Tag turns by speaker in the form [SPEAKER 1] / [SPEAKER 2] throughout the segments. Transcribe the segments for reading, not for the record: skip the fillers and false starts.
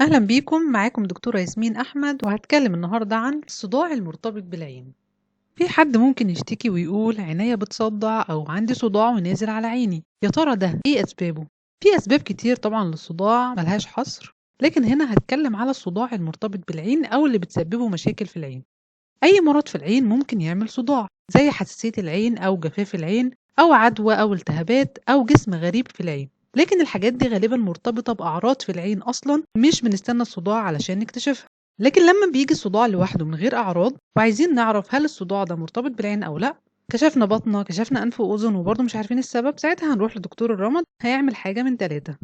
[SPEAKER 1] أهلا بيكم معاكم دكتورة ياسمين أحمد وهتكلم النهاردة عن الصداع المرتبط بالعين. في حد ممكن يشتكي ويقول عينيا بتصدع أو عندي صداع ونازل على عيني، يا ترى ده إيه أسبابه؟ في أسباب كتير طبعا للصداع ملهاش حصر، لكن هنا هتكلم على الصداع المرتبط بالعين أو اللي بتسببه مشاكل في العين. أي مرض في العين ممكن يعمل صداع زي حساسية العين أو جفاف العين أو عدوى أو التهابات أو جسم غريب في العين. لكن الحاجات دي غالبا مرتبطة بأعراض في العين أصلا، مش بنستنى الصداع علشان نكتشفها. لكن لما بيجي الصداع لوحده من غير أعراض وعايزين نعرف هل الصداع ده مرتبط بالعين أو لأ، كشفنا بطنة كشفنا أنف وأذن وبرضه مش عارفين السبب، ساعتها هنروح لدكتور الرمد هيعمل حاجة من ثلاثة.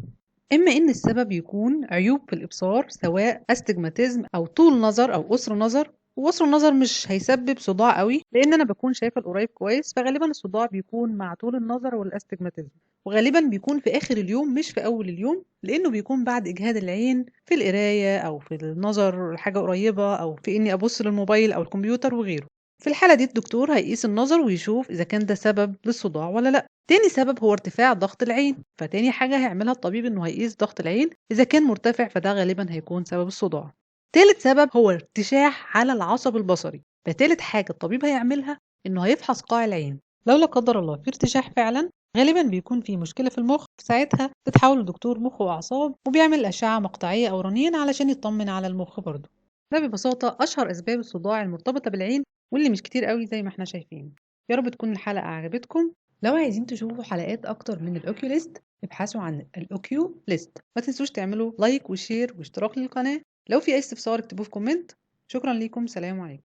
[SPEAKER 1] إما إن السبب يكون عيوب في الإبصار سواء أستجماتيزم أو طول نظر أو قصر نظر، وقصر النظر مش هيسبب صداع قوي لأن أنا بكون شايفة القريب كويس، فغالبا الصداع بيكون مع طول النظر والأستجماتيزم، وغالبا بيكون في آخر اليوم مش في أول اليوم لأنه بيكون بعد إجهاد العين في القراية أو في النظر لحاجة قريبة أو في إني أبص للموبايل أو الكمبيوتر وغيره. في الحالة دي الدكتور هيقيس النظر ويشوف إذا كان ده سبب للصداع ولا لأ. تاني سبب هو ارتفاع ضغط العين، فتاني حاجة هيعملها الطبيب إنه هيقيس ضغط العين، إذا كان مرتفع فده غالبا هيكون سبب الصداع. تالت سبب هو ارتشاح على العصب البصري، فتالت حاجة الطبيب هيعملها إنه هيفحص قاع العين. لو لا قدر الله في ارتشاح فعلا غالبا بيكون في مشكلة في المخ، ساعتها بتحول لدكتور مخ وأعصاب وبيعمل أشعة مقطعية أو رنين علشان يطمن على المخ برضه. ده ببساطة أشهر أسباب الصداع المرتبطة بالعين واللي مش كتير قوي زي ما احنا شايفين. يا رب تكون الحلقة عجبتكم. لو عايزين تشوفوا حلقات أكتر من الأوكيوليست ابحثوا عن الأوكيو ليست. ما تنسوش تعملوا لايك وشير واشتراك للقناة. لو في أي استفسار اكتبوه في كومنت. شكرا ليكم، سلام عليكم.